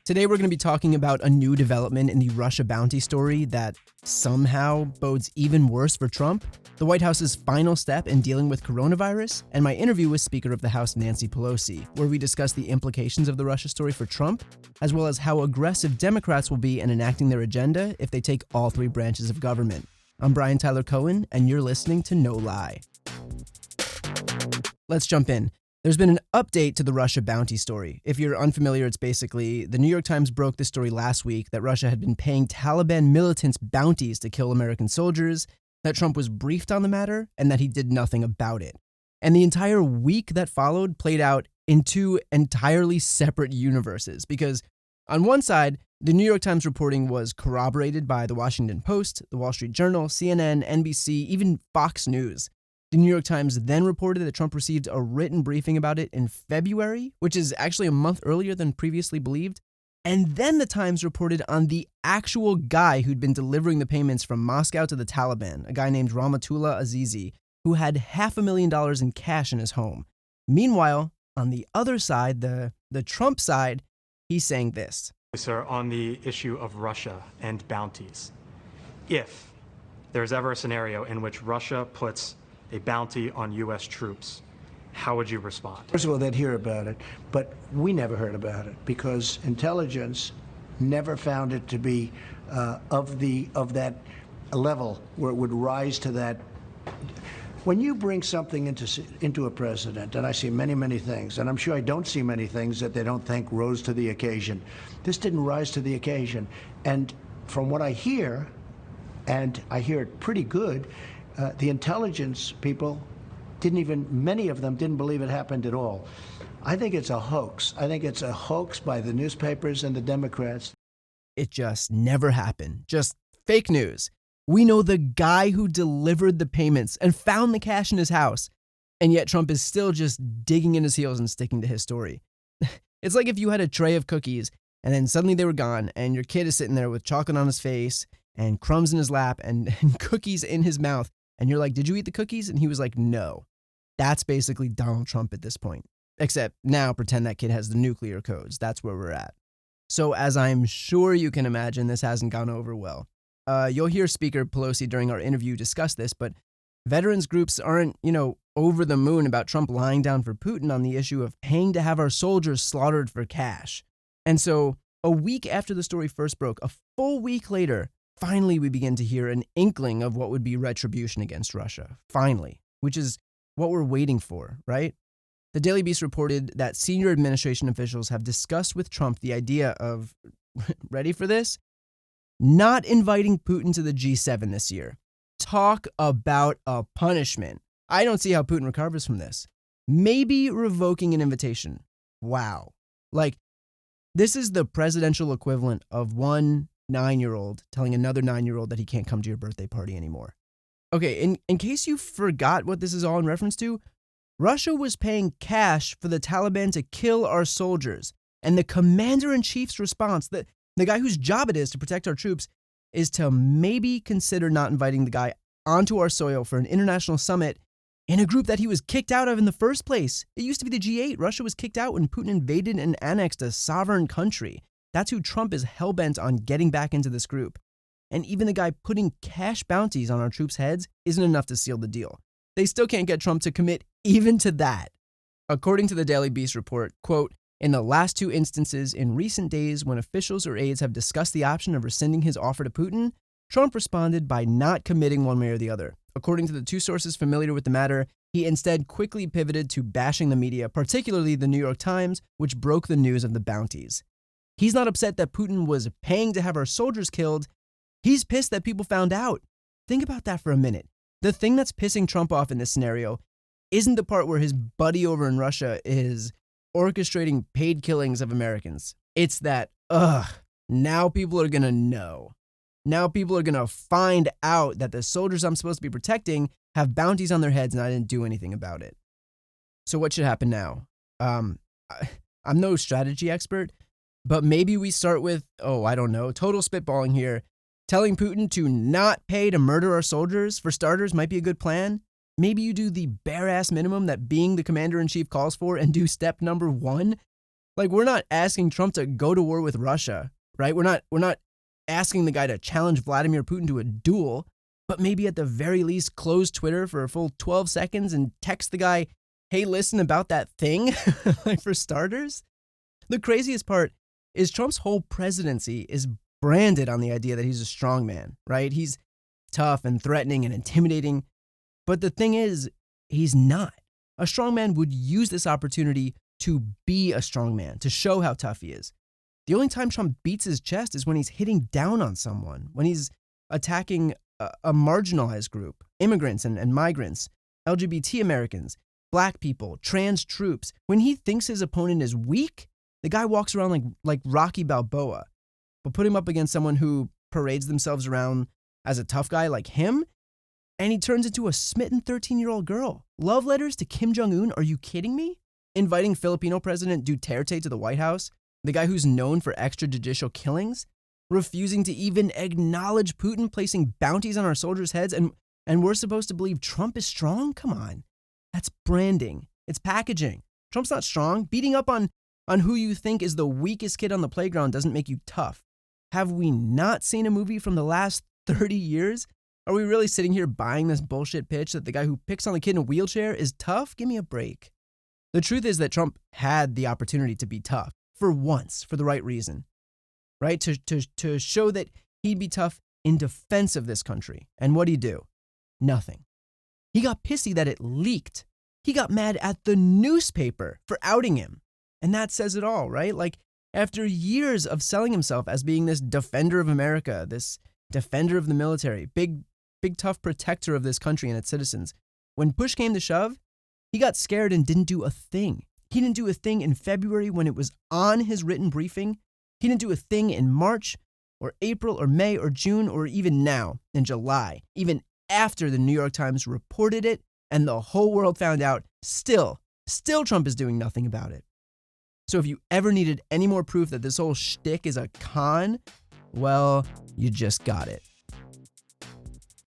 Today we're going to be talking about a new development in the Russia bounty story that somehow bodes even worse for Trump, the White House's final step in dealing with coronavirus, and my interview with Speaker of the House Nancy Pelosi, where we discuss the implications of the Russia story for Trump, as well as how aggressive Democrats will be in enacting their agenda if they take all three branches of government. I'm Brian Tyler Cohen, and you're listening to No Lie. Let's jump in. There's been an update to the Russia bounty story. If you're unfamiliar, it's basically the New York Times broke the story last week that Russia had been paying Taliban militants bounties to kill American soldiers, that Trump was briefed on the matter, and that he did nothing about it. And the entire week that followed played out in two entirely separate universes, because on one side, the New York Times reporting was corroborated by the Washington Post, the Wall Street Journal, CNN, NBC, even Fox News. The New York Times then reported that Trump received a written briefing about it in February, which is actually a month earlier than previously believed. And then the Times reported on the actual guy who'd been delivering the payments from Moscow to the Taliban, a guy named Rahmatullah Azizi, who had $500,000 in cash in his home. Meanwhile, on the other side, the Trump side, he's saying this. Sir, on the issue of Russia and bounties, if there's ever a scenario in which Russia puts a bounty on U.S. troops, how would you respond? First of all, they'd hear about it, but we never heard about it because intelligence never found it to be of that level where it would rise to that. When you bring something into a president, and I see many, many things, and I'm sure I don't see many things that they don't think rose to the occasion. This didn't rise to the occasion. And from what I hear, and I hear it pretty good, the intelligence people many of them didn't believe it happened at all. I think it's a hoax. I think it's a hoax by the newspapers and the Democrats. It just never happened. Just fake news. We know the guy who delivered the payments and found the cash in his house, and yet Trump is still just digging in his heels and sticking to his story. It's like if you had a tray of cookies and then suddenly they were gone and your kid is sitting there with chocolate on his face and crumbs in his lap and cookies in his mouth. And you're like, did you eat the cookies? And he was like, no. That's basically Donald Trump at this point. Except now pretend that kid has the nuclear codes. That's where we're at. So as I'm sure you can imagine, this hasn't gone over well. You'll hear Speaker Pelosi during our interview discuss this, but veterans groups aren't, over the moon about Trump lying down for Putin on the issue of paying to have our soldiers slaughtered for cash. And so a week after the story first broke, a full week later, finally, we begin to hear an inkling of what would be retribution against Russia. Finally, which is what we're waiting for, right? The Daily Beast reported that senior administration officials have discussed with Trump the idea of, ready for this? Not inviting Putin to the G7 this year. Talk about a punishment. I don't see how Putin recovers from this. Maybe revoking an invitation. Wow. This is the presidential equivalent of one 9-year-old telling another 9-year-old that he can't come to your birthday party anymore. Okay, in case you forgot what this is all in reference to, Russia was paying cash for the Taliban to kill our soldiers, and the commander-in-chief's response, the guy whose job it is to protect our troops, is to maybe consider not inviting the guy onto our soil for an international summit in a group that he was kicked out of in the first place. It used to be the G8. Russia was kicked out when Putin invaded and annexed a sovereign country. That's who Trump is hell-bent on getting back into this group. And even the guy putting cash bounties on our troops' heads isn't enough to seal the deal. They still can't get Trump to commit even to that. According to the Daily Beast report, quote, in the last two instances in recent days when officials or aides have discussed the option of rescinding his offer to Putin, Trump responded by not committing one way or the other. According to the two sources familiar with the matter, he instead quickly pivoted to bashing the media, particularly the New York Times, which broke the news of the bounties. He's not upset that Putin was paying to have our soldiers killed. He's pissed that people found out. Think about that for a minute. The thing that's pissing Trump off in this scenario isn't the part where his buddy over in Russia is orchestrating paid killings of Americans. It's that, now people are going to know. Now people are going to find out that the soldiers I'm supposed to be protecting have bounties on their heads and I didn't do anything about it. So what should happen now? I'm no strategy expert, but maybe we start with, total spitballing here. Telling Putin to not pay to murder our soldiers, for starters, might be a good plan. Maybe you do the bare-ass minimum that being the commander-in-chief calls for and do step number 1. Like, we're not asking Trump to go to war with Russia, right? We're not asking the guy to challenge Vladimir Putin to a duel, but maybe at the very least close Twitter for a full 12 seconds and text the guy, hey, listen about that thing, like, for starters. The craziest part is Trump's whole presidency is branded on the idea that he's a strong man, right? He's tough and threatening and intimidating. But the thing is, he's not. A strong man would use this opportunity to be a strong man, to show how tough he is. The only time Trump beats his chest is when he's hitting down on someone, when he's attacking a marginalized group, immigrants and migrants, LGBT Americans, black people, trans troops. When he thinks his opponent is weak, the guy walks around like Rocky Balboa. But put him up against someone who parades themselves around as a tough guy like him, and he turns into a smitten 13-year-old girl. Love letters to Kim Jong-un? Are you kidding me? Inviting Filipino President Duterte to the White House, the guy who's known for extrajudicial killings, refusing to even acknowledge Putin placing bounties on our soldiers' heads, and we're supposed to believe Trump is strong? Come on. That's branding. It's packaging. Trump's not strong. Beating up on who you think is the weakest kid on the playground doesn't make you tough. Have we not seen a movie from the last 30 years? Are we really sitting here buying this bullshit pitch that the guy who picks on the kid in a wheelchair is tough? Give me a break. The truth is that Trump had the opportunity to be tough for once, for the right reason, right? To show that he'd be tough in defense of this country. And what'd he do? Nothing. He got pissy that it leaked. He got mad at the newspaper for outing him. And that says it all, right? Like, after years of selling himself as being this defender of America, this defender of the military, big tough protector of this country and its citizens, when push came to shove, he got scared and didn't do a thing. He didn't do a thing in February when it was on his written briefing. He didn't do a thing in March or April or May or June or even now in July, even after the New York Times reported it and the whole world found out. Still Trump is doing nothing about it. So if you ever needed any more proof that this whole shtick is a con, well, you just got it.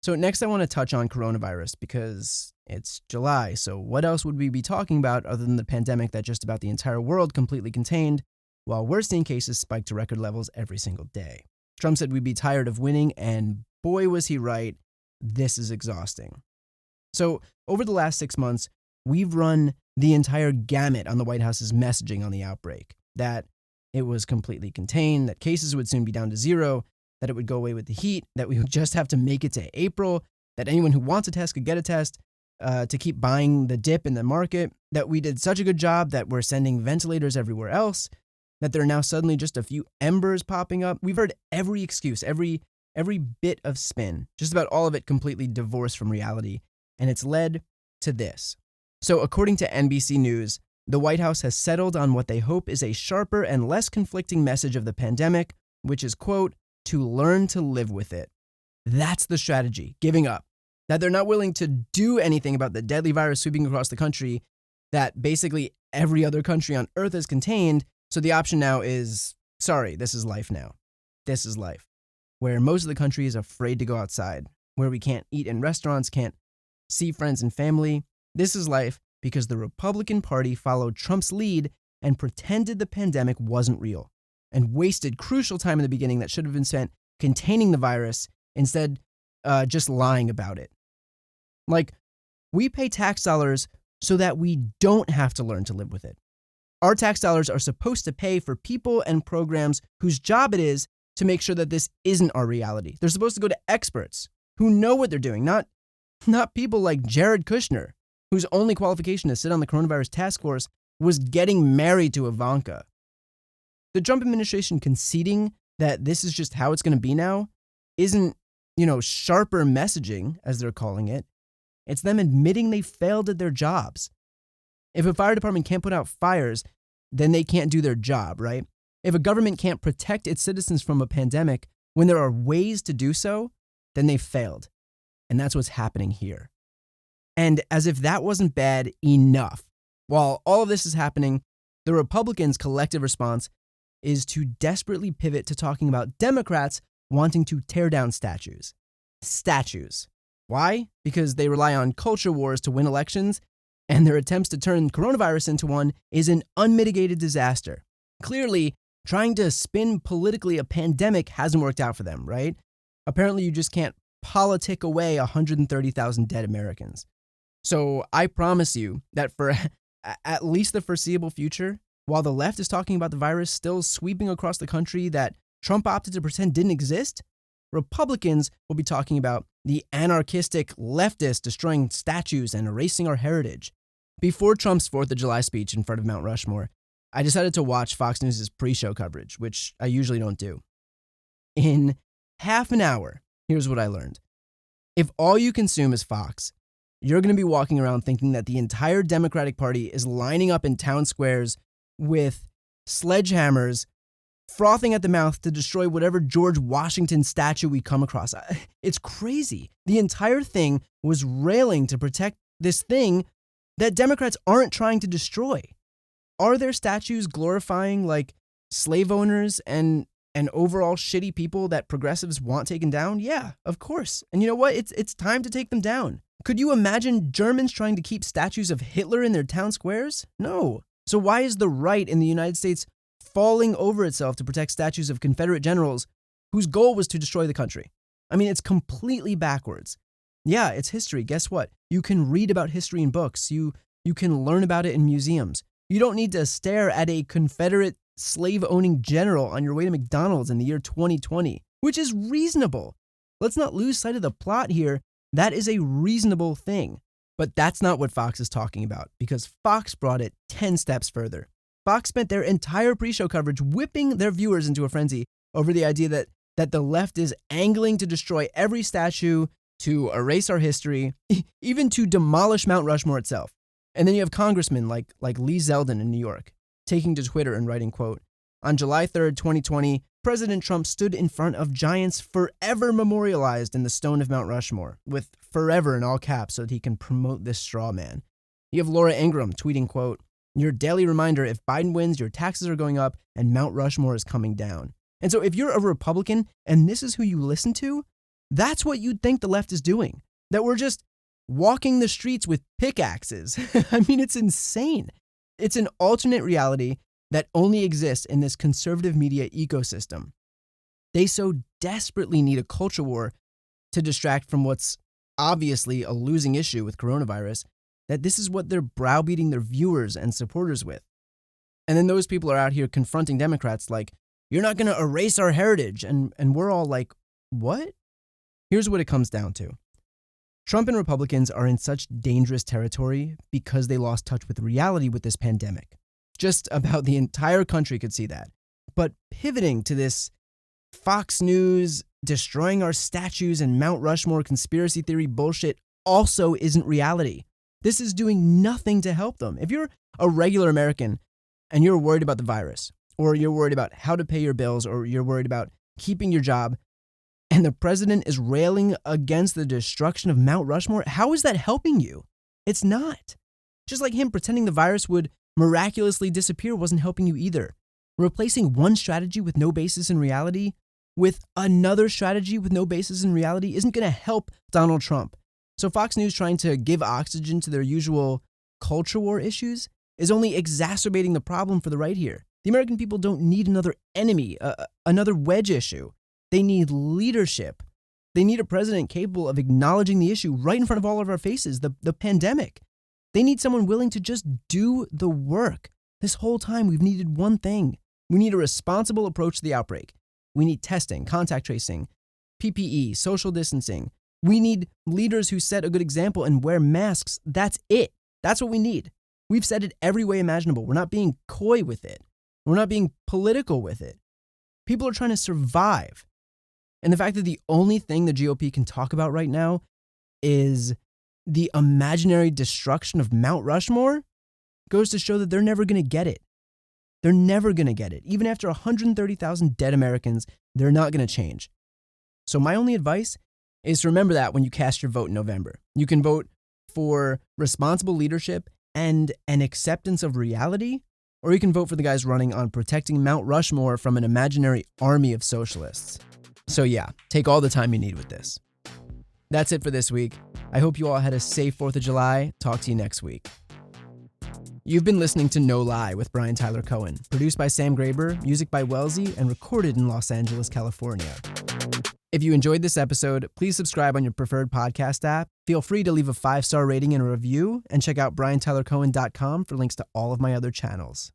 So next I want to touch on coronavirus because it's July. So what else would we be talking about other than the pandemic that just about the entire world completely contained, while we're seeing cases spike to record levels every single day? Trump said we'd be tired of winning, and boy was he right. This is exhausting. So over the last 6 months, we've run the entire gamut on the White House's messaging on the outbreak, that it was completely contained, that cases would soon be down to zero, that it would go away with the heat, that we would just have to make it to April, that anyone who wants a test could get a test, to keep buying the dip in the market, that we did such a good job that we're sending ventilators everywhere else, that there are now suddenly just a few embers popping up. We've heard every excuse, every bit of spin, just about all of it completely divorced from reality, and it's led to this. So according to NBC News, the White House has settled on what they hope is a sharper and less conflicting message of the pandemic, which is, quote, to learn to live with it. That's the strategy, giving up. That they're not willing to do anything about the deadly virus sweeping across the country that basically every other country on earth has contained. So the option now is, sorry, this is life now. This is life. Where most of the country is afraid to go outside, where we can't eat in restaurants, can't see friends and family. This is life because the Republican Party followed Trump's lead and pretended the pandemic wasn't real and wasted crucial time in the beginning that should have been spent containing the virus, instead just lying about it. Like, we pay tax dollars so that we don't have to learn to live with it. Our tax dollars are supposed to pay for people and programs whose job it is to make sure that this isn't our reality. They're supposed to go to experts who know what they're doing, not people like Jared Kushner, whose only qualification to sit on the coronavirus task force was getting married to Ivanka. The Trump administration conceding that this is just how it's going to be now isn't, sharper messaging, as they're calling it. It's them admitting they failed at their jobs. If a fire department can't put out fires, then they can't do their job, right? If a government can't protect its citizens from a pandemic when there are ways to do so, then they failed. And that's what's happening here. And as if that wasn't bad enough, while all of this is happening, the Republicans' collective response is to desperately pivot to talking about Democrats wanting to tear down statues. Statues. Why? Because they rely on culture wars to win elections, and their attempts to turn coronavirus into one is an unmitigated disaster. Clearly, trying to spin politically a pandemic hasn't worked out for them, right? Apparently, you just can't politic away 130,000 dead Americans. So I promise you that for at least the foreseeable future, while the left is talking about the virus still sweeping across the country that Trump opted to pretend didn't exist, Republicans will be talking about the anarchistic leftists destroying statues and erasing our heritage. Before Trump's 4th of July speech in front of Mount Rushmore, I decided to watch Fox News' pre-show coverage, which I usually don't do. In half an hour, here's what I learned. If all you consume is Fox, you're going to be walking around thinking that the entire Democratic Party is lining up in town squares with sledgehammers, frothing at the mouth to destroy whatever George Washington statue we come across. It's crazy. The entire thing was railing to protect this thing that Democrats aren't trying to destroy. Are there statues glorifying like slave owners and overall shitty people that progressives want taken down? Yeah, of course. And you know what? It's time to take them down. Could you imagine Germans trying to keep statues of Hitler in their town squares? No. So why is the right in the United States falling over itself to protect statues of Confederate generals whose goal was to destroy the country? I mean, it's completely backwards. Yeah, it's history. Guess what? You can read about history in books. You can learn about it in museums. You don't need to stare at a Confederate slave-owning general on your way to McDonald's in the year 2020, which is reasonable. Let's not lose sight of the plot here. That is a reasonable thing. But that's not what Fox is talking about, because Fox brought it 10 steps further. Fox spent their entire pre-show coverage whipping their viewers into a frenzy over the idea that the left is angling to destroy every statue, to erase our history, even to demolish Mount Rushmore itself. And then you have congressmen like Lee Zeldin in New York taking to Twitter and writing, quote, "On July 3rd, 2020, President Trump stood in front of giants forever memorialized in the stone of Mount Rushmore," with forever in all caps so that he can promote this straw man. You have Laura Ingraham tweeting, quote, "Your daily reminder, if Biden wins, your taxes are going up and Mount Rushmore is coming down." And so if you're a Republican and this is who you listen to, that's what you'd think the left is doing. That we're just walking the streets with pickaxes. I mean, it's insane. It's an alternate reality that only exists in this conservative media ecosystem. They so desperately need a culture war to distract from what's obviously a losing issue with coronavirus that this is what they're browbeating their viewers and supporters with. And then those people are out here confronting Democrats like, "You're not going to erase our heritage." And we're all like, what? Here's what it comes down to. Trump and Republicans are in such dangerous territory because they lost touch with reality with this pandemic. Just about the entire country could see that. But pivoting to this Fox News, destroying our statues and Mount Rushmore conspiracy theory bullshit also isn't reality. This is doing nothing to help them. If you're a regular American and you're worried about the virus, or you're worried about how to pay your bills, or you're worried about keeping your job, and the president is railing against the destruction of Mount Rushmore, how is that helping you? It's not. Just like him pretending the virus would miraculously disappear wasn't helping you either. Replacing one strategy with no basis in reality with another strategy with no basis in reality isn't going to help Donald Trump. So Fox News trying to give oxygen to their usual culture war issues is only exacerbating the problem for the right here. The American people don't need another enemy, another wedge issue. They need leadership. They need a president capable of acknowledging the issue right in front of all of our faces, the pandemic. They need someone willing to just do the work. This whole time we've needed one thing. We need a responsible approach to the outbreak. We need testing, contact tracing, PPE, social distancing. We need leaders who set a good example and wear masks. That's it. That's what we need. We've said it every way imaginable. We're not being coy with it. We're not being political with it. People are trying to survive. And the fact that the only thing the GOP can talk about right now is the imaginary destruction of Mount Rushmore goes to show that they're never going to get it. They're never going to get it. Even after 130,000 dead Americans, they're not going to change. So my only advice is to remember that when you cast your vote in November. You can vote for responsible leadership and an acceptance of reality, or you can vote for the guys running on protecting Mount Rushmore from an imaginary army of socialists. So yeah, take all the time you need with this. That's it for this week. I hope you all had a safe 4th of July. Talk to you next week. You've been listening to No Lie with Brian Tyler Cohen, produced by Sam Graber, music by Wellesley, and recorded in Los Angeles, California. If you enjoyed this episode, please subscribe on your preferred podcast app. Feel free to leave a 5-star rating and a review, and check out briantylercohen.com for links to all of my other channels.